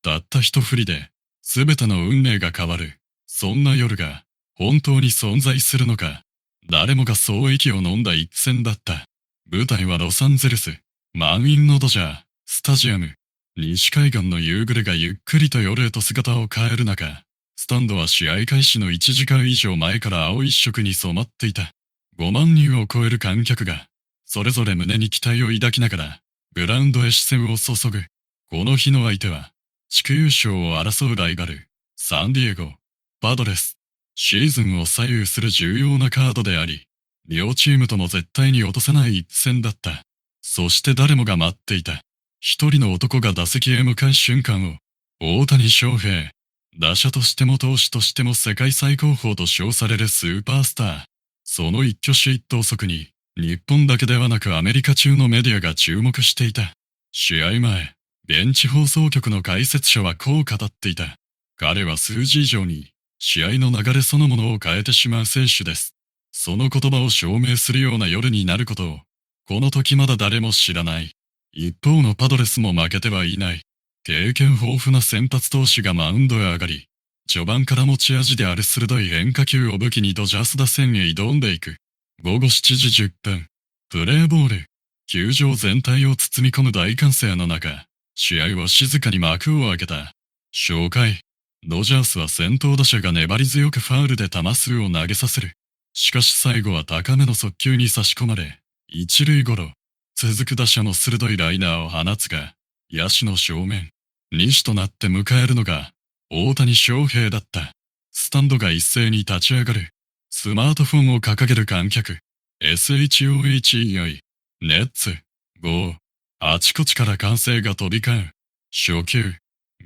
たった一振りで、すべての運命が変わる。そんな夜が、本当に存在するのか。誰もがそう息を飲んだ一戦だった。舞台はロサンゼルス、満員のドジャー、スタジアム。西海岸の夕暮れがゆっくりと夜へと姿を変える中、スタンドは試合開始の1時間以上前から青一色に染まっていた。5万人を超える観客が、それぞれ胸に期待を抱きながら、グラウンドへ視線を注ぐ。この日の相手は、地区優勝を争うライバル、サンディエゴ、パドレス。シーズンを左右する重要なカードであり、両チームとも絶対に落とせない一戦だった。そして誰もが待っていた。一人の男が打席へ向かう瞬間を、大谷翔平。打者としても投手としても世界最高峰と称されるスーパースター。その一挙手一投足に、日本だけではなくアメリカ中のメディアが注目していた。試合前、現地放送局の解説者はこう語っていた。彼は数字以上に、試合の流れそのものを変えてしまう選手です。その言葉を証明するような夜になることを、この時まだ誰も知らない。一方のパドレスも負けてはいない。経験豊富な先発投手がマウンドへ上がり、序盤から持ち味である鋭い変化球を武器にドジャース打線へ挑んでいく。午後7時10分、プレーボール。球場全体を包み込む大歓声の中、試合は静かに幕を開けた。初回、ドジャースは先頭打者が粘り強くファウルで球数を投げさせる。しかし最後は高めの速球に差し込まれ、一塁ゴロ。続く打者の鋭いライナーを放つが、野手の正面、西となって迎えるのが、大谷翔平だった。スタンドが一斉に立ち上がる。スマートフォンを掲げる観客。SHOHEI、ネッツ、ゴー。あちこちから歓声が飛び交う。初球、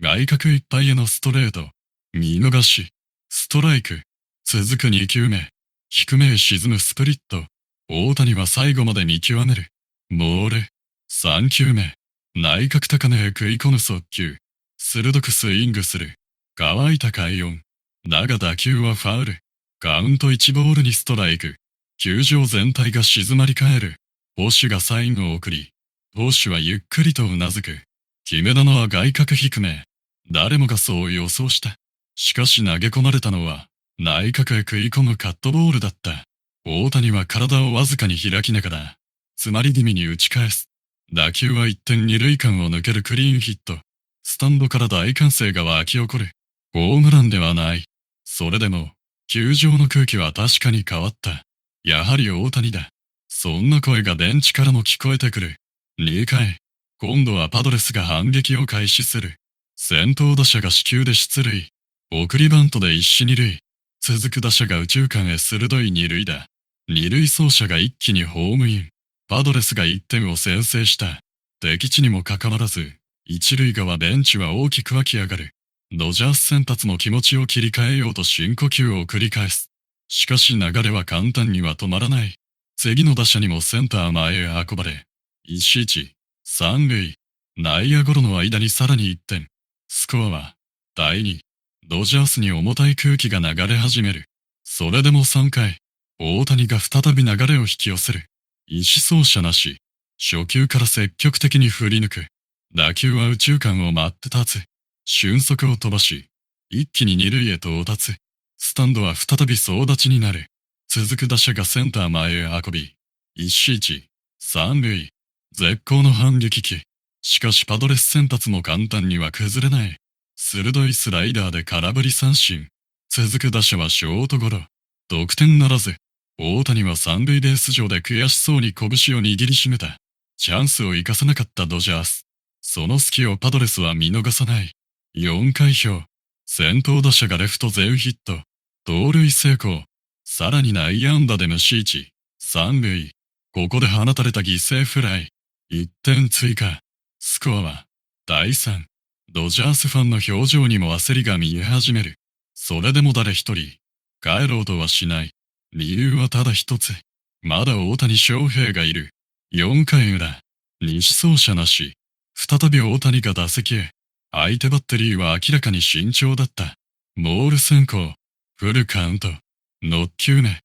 外角いっぱいへのストレート。見逃し、ストライク。続く2球目、低めへ沈むスプリット。大谷は最後まで見極める。モール。3球目、内角高めへ食い込む速球。鋭くスイングする。乾いた快音。だが打球はファウル。カウント1ボールにストライク。球場全体が静まり返る。捕手がサインを送り、投手はゆっくりとうなずく。決め球は外角低め。誰もがそう予想した。しかし投げ込まれたのは、内角へ食い込むカットボールだった。大谷は体をわずかに開きながら、詰まり気味に打ち返す。打球は一点二塁間を抜けるクリーンヒット。スタンドから大歓声が沸き起こる。ホームランではない。それでも、球場の空気は確かに変わった。やはり大谷だ。そんな声がベンチからも聞こえてくる。2回、今度はパドレスが反撃を開始する。先頭打者が死球で出塁。送りバントで一死二塁。続く打者が右中間へ鋭い二塁打。二塁走者が一気にホームイン。パドレスが1点を先制した。敵地にもかかわらず、一塁側ベンチは大きく湧き上がる。ドジャース先発も気持ちを切り替えようと深呼吸を繰り返す。しかし流れは簡単には止まらない。次の打者にもセンター前へ運ばれ、一一、三塁、内野ゴロの間にさらに1点。スコアは、第2。ドジャースに重たい空気が流れ始める。それでも3回、大谷が再び流れを引き寄せる。意思走者なし。初球から積極的に振り抜く。打球は右中間を待って立つ。俊足を飛ばし、一気に二塁へ到達。スタンドは再び総立ちになる。続く打者がセンター前へ運び、一一、三塁。絶好の反撃機。しかしパドレス先発も簡単には崩れない。鋭いスライダーで空振り三振。続く打者はショートゴロ。得点ならず。大谷は三塁ベース上で悔しそうに拳を握りしめた。チャンスを生かせなかったドジャース。その隙をパドレスは見逃さない。4回表。先頭打者がレフト全ヒット。盗塁成功。さらに内野安打で無視1、三塁。ここで放たれた犠牲フライ。1点追加。スコアは、第3。ドジャースファンの表情にも焦りが見え始める。それでも誰一人、帰ろうとはしない。理由はただ一つ。まだ大谷翔平がいる。4回裏、西走者なし。再び大谷が打席へ。相手バッテリーは明らかに慎重だった。モール先行。フルカウント。6球目。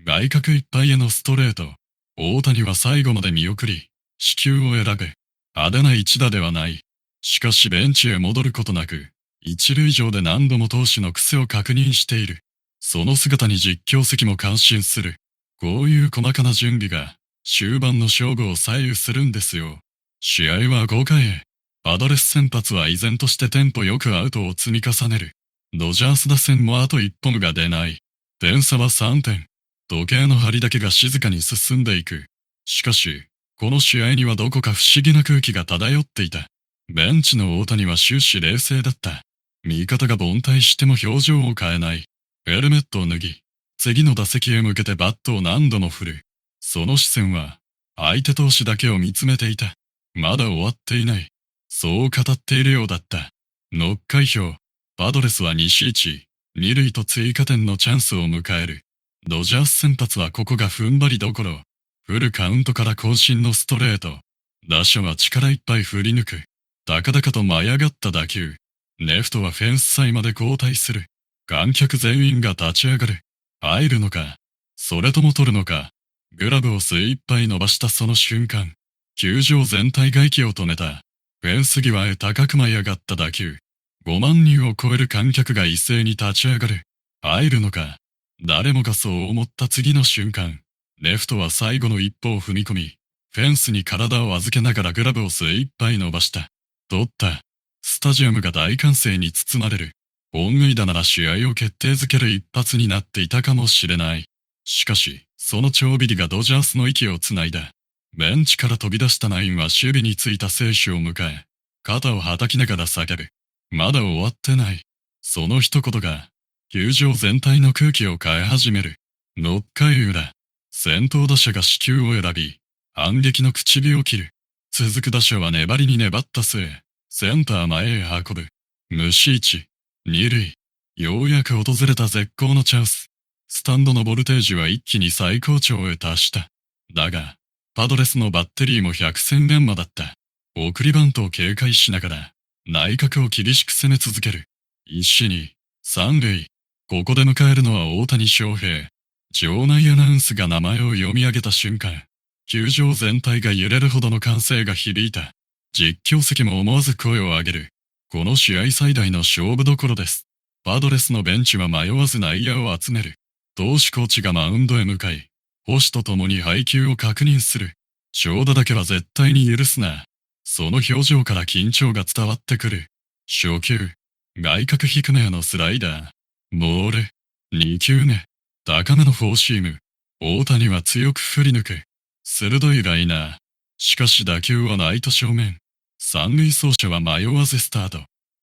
外角いっぱいへのストレート。大谷は最後まで見送り、死球を選ぶ。派手な一打ではない。しかしベンチへ戻ることなく、一塁上で何度も投手の癖を確認している。その姿に実況席も感心する。こういう細かな準備が終盤の勝負を左右するんですよ。試合は5回へ。パドレス先発は依然としてテンポよくアウトを積み重ねる。ドジャース打線もあと一本が出ない。点差は3点。時計の針だけが静かに進んでいく。しかし、この試合にはどこか不思議な空気が漂っていた。ベンチの大谷は終始冷静だった。味方が凡退しても表情を変えない。ヘルメットを脱ぎ、次の打席へ向けてバットを何度も振る。その視線は、相手投手だけを見つめていた。まだ終わっていない。そう語っているようだった。ノッカイ表。パドレスは西1、二塁と追加点のチャンスを迎える。ドジャース先発はここが踏ん張りどころ。フルカウントから渾身のストレート。打者は力いっぱい振り抜く。高々と舞い上がった打球。レフトはフェンス際まで後退する。観客全員が立ち上がる。入るのか、それとも取るのか。グラブを精一杯伸ばしたその瞬間、球場全体が息を止めた。フェンス際へ高く舞い上がった打球。5万人を超える観客が一斉に立ち上がる。入るのか。誰もがそう思った次の瞬間、レフトは最後の一歩を踏み込み、フェンスに体を預けながらグラブを精一杯伸ばした。取った。スタジアムが大歓声に包まれる。本塁打なら試合を決定づける一発になっていたかもしれない。しかし、その超ビリがドジャースの息をつないだ。ベンチから飛び出したナインは守備についた選手を迎え、肩を叩きながら叫ぶ。まだ終わってない。その一言が、球場全体の空気を変え始める。6回裏、先頭打者が死球を選び、反撃の口火を切る。続く打者は粘りに粘った末、センター前へ運ぶ。無視1、二塁。ようやく訪れた絶好のチャンス。スタンドのボルテージは一気に最高潮へ達した。だが、パドレスのバッテリーも百戦錬磨だった。送りバントを警戒しながら、内角を厳しく攻め続ける。一死に、三塁。ここで迎えるのは大谷翔平。場内アナウンスが名前を読み上げた瞬間、球場全体が揺れるほどの歓声が響いた。実況席も思わず声を上げる。この試合最大の勝負どころです。パドレスのベンチは迷わず内野を集める。投手コーチがマウンドへ向かい、捕手と共に配球を確認する。長打だけは絶対に許すな。その表情から緊張が伝わってくる。初球、外角低めへのスライダー。ボール。2球目、高めのフォーシーム。大谷は強く振り抜く。鋭いライナー。しかし打球はライト正面。三塁走者は迷わずスタート。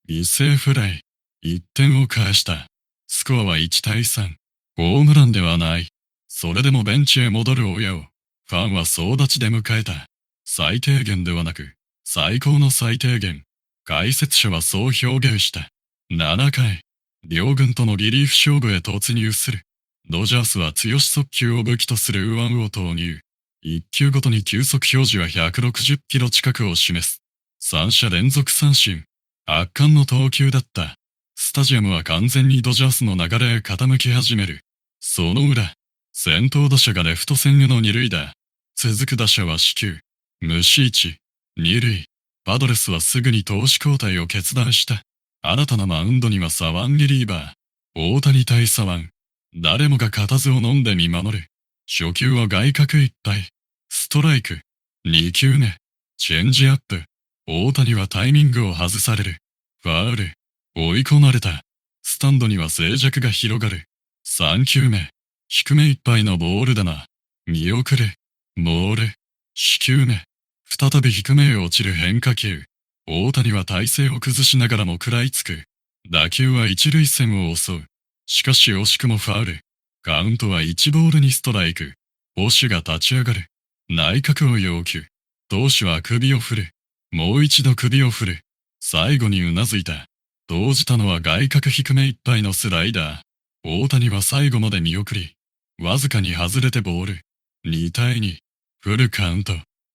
犠牲フライ。1点を返した。スコアは1対3。ホームランではない。それでもベンチへ戻る親を、ファンは総立ちで迎えた。最低限ではなく、最高の最低限。解説者はそう表現した。7回、両軍とのリリーフ勝負へ突入する。ドジャースは強し速球を武器とする右腕を投入。1球ごとに球速表示は160キロ近くを示す。3者連続三振。圧巻の投球だった。スタジアムは完全にドジャースの流れへ傾き始める。その裏、先頭打者がレフト線への二塁打。続く打者は死球。無視1、二塁。パドレスはすぐに投手交代を決断した。新たなマウンドには左腕リリーバー。大谷対左腕。誰もが固唾を飲んで見守る。初球は外角いっぱい。ストライク。2球目。チェンジアップ。大谷はタイミングを外される。ファウル。追い込まれた。スタンドには静寂が広がる。3球目。低めいっぱいのボールだな。見送る。ボール。4球目。再び低めへ落ちる変化球。大谷は体勢を崩しながらも食らいつく。打球は一塁線を襲う。しかし惜しくもファウル。カウントは1ボールにストライク。捕手が立ち上がる。内角を要求。投手は首を振る。もう一度首を振る。最後にうなずいた。投じたのは外角低めいっぱいのスライダー。大谷は最後まで見送り、わずかに外れてボール。2対2。フルカウント。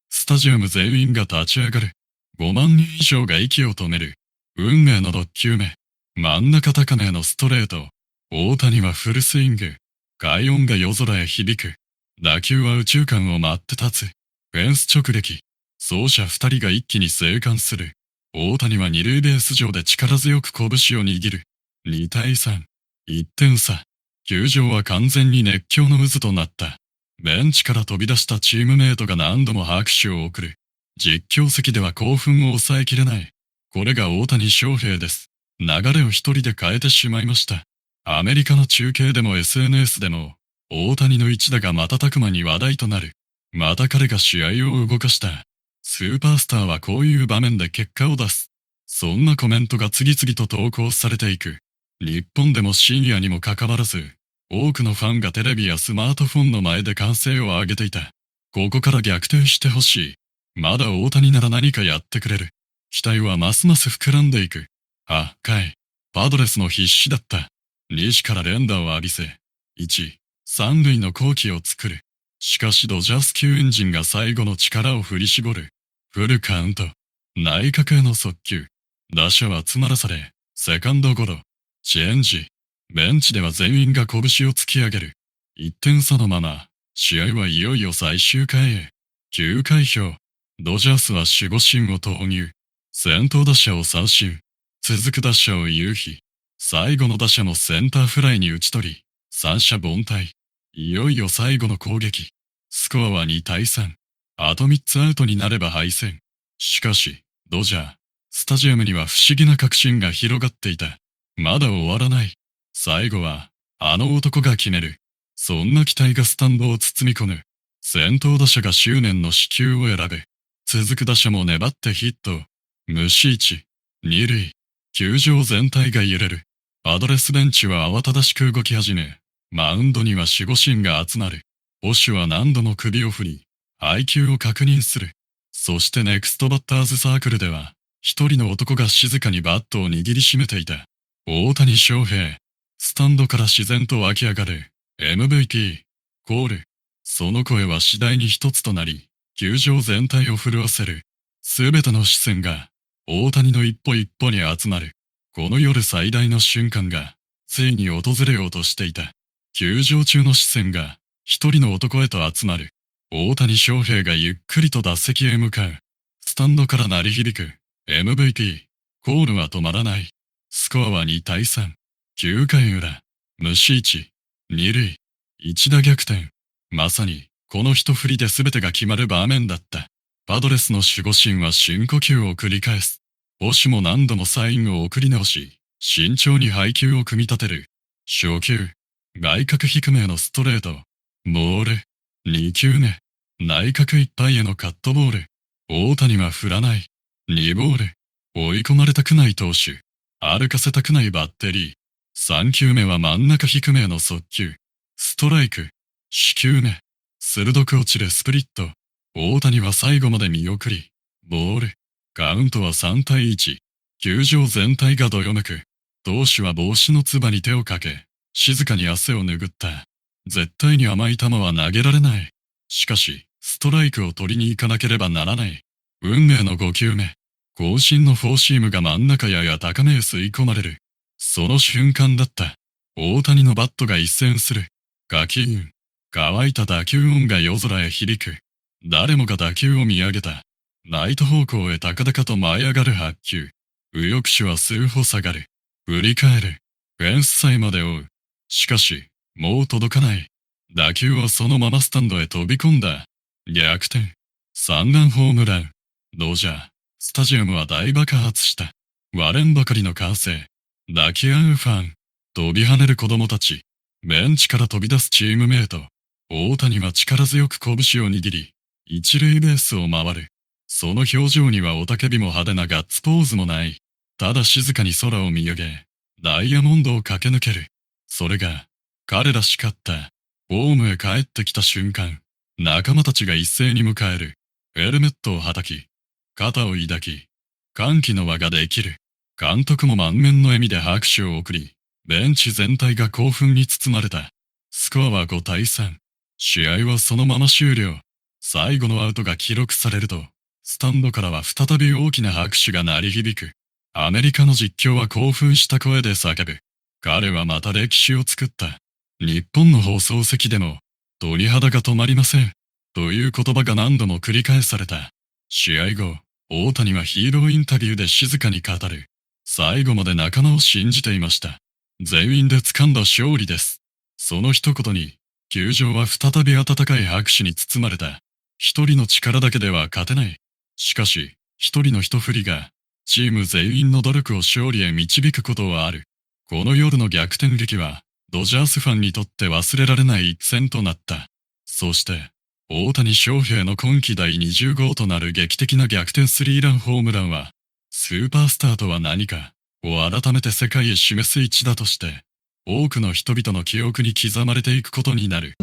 スタジアム全員が立ち上がる。5万人以上が息を止める。運命の6球目。真ん中高めへのストレート。大谷はフルスイング。快音が夜空へ響く。打球は右中間を舞って立つ。フェンス直撃。走者2人が一気に生還する。大谷は二塁ベース上で力強く拳を握る。2対3。1点差。球場は完全に熱狂の渦となった。ベンチから飛び出したチームメイトが何度も拍手を送る。実況席では興奮を抑えきれない。これが大谷翔平です。流れを一人で変えてしまいました。アメリカの中継でも SNS でも、大谷の一打が瞬く間に話題となる。また彼が試合を動かした。スーパースターはこういう場面で結果を出す。そんなコメントが次々と投稿されていく。日本でも深夜にもかかわらず、多くのファンがテレビやスマートフォンの前で歓声を上げていた。ここから逆転してほしい。まだ大谷なら何かやってくれる。期待はますます膨らんでいく。8回、パドレスも必死だった。西から連打を浴びせ、1、3塁の好機を作る。しかしドジャース級エンジンが最後の力を振り絞る。フルカウント。内角への速球。打者は詰まらされ、セカンドゴロ。チェンジ。ベンチでは全員が拳を突き上げる。1点差のまま、試合はいよいよ最終回へ。9回表。ドジャースは守護神を投入。先頭打者を三振。続く打者を夕日。最後の打者もセンターフライに打ち取り、三者凡退。いよいよ最後の攻撃。スコアは2対3。あと3つアウトになれば敗戦。しかし、ドジャー、スタジアムには不思議な確信が広がっていた。まだ終わらない。最後は、あの男が決める。そんな期待がスタンドを包み込む。先頭打者が執念の死球を選ぶ。続く打者も粘ってヒット。無視1、二塁。球場全体が揺れる。パドレスベンチは慌ただしく動き始め、マウンドには守護神が集まる。捕手は何度も首を振り、配球を確認する。そしてネクストバッターズサークルでは、一人の男が静かにバットを握りしめていた。大谷翔平。スタンドから自然と湧き上がる。MVP。コール。その声は次第に一つとなり、球場全体を震わせる。すべての視線が、大谷の一歩一歩に集まる。この夜最大の瞬間が、ついに訪れようとしていた。球場中の視線が、一人の男へと集まる。大谷翔平がゆっくりと打席へ向かう。スタンドから鳴り響く。MVP。コールは止まらない。スコアは2対3。9回裏。無視1。二塁。一打逆転。まさに、この一振りで全てが決まる場面だった。パドレスの守護神は深呼吸を繰り返す。捕手も何度もサインを送り直し、慎重に配球を組み立てる。初球。外角低めへのストレート。ボール。2球目。内角いっぱいへのカットボール。大谷は振らない。2ボール。追い込まれたくない投手。歩かせたくないバッテリー。3球目は真ん中低めへの速球。ストライク。4球目。鋭く落ちるスプリット。大谷は最後まで見送り、ボール。カウントは3対1。球場全体がどよめく。投手は帽子のつばに手をかけ、静かに汗を拭った。絶対に甘い球は投げられない。しかし、ストライクを取りに行かなければならない。運命の5球目。渾身のフォーシームが真ん中やや高めへ吸い込まれる。その瞬間だった。大谷のバットが一閃する。ガキーン。乾いた打球音が夜空へ響く。誰もが打球を見上げた。ライト方向へ高々と舞い上がる8球。右翼手は数歩下がる。振り返る。フェンス際まで追う。しかし、もう届かない。打球はそのままスタンドへ飛び込んだ。逆転。3ランホームラン。ドジャー。スタジアムは大爆発した。割れんばかりの歓声。抱き合うファン。飛び跳ねる子供たち。ベンチから飛び出すチームメイト。大谷は力強く拳を握り、一塁ベースを回る。その表情には雄たけびも派手なガッツポーズもない。ただ静かに空を見上げ、ダイヤモンドを駆け抜ける。それが、彼らしかった。ホームへ帰ってきた瞬間、仲間たちが一斉に迎える。ヘルメットをはたき、肩を抱き、歓喜の輪ができる。監督も満面の笑みで拍手を送り、ベンチ全体が興奮に包まれた。スコアは5対3。試合はそのまま終了。最後のアウトが記録されると、スタンドからは再び大きな拍手が鳴り響く。アメリカの実況は興奮した声で叫ぶ。彼はまた歴史を作った。日本の放送席でも、鳥肌が止まりません。という言葉が何度も繰り返された。試合後、大谷はヒーローインタビューで静かに語る。最後まで仲間を信じていました。全員で掴んだ勝利です。その一言に、球場は再び温かい拍手に包まれた。一人の力だけでは勝てない。しかし、一人の一振りが、チーム全員の努力を勝利へ導くことはある。この夜の逆転劇は、ドジャースファンにとって忘れられない一戦となった。そして、大谷翔平の今季第20号となる劇的な逆転スリーランホームランは、スーパースターとは何かを改めて世界へ示す一打として、多くの人々の記憶に刻まれていくことになる。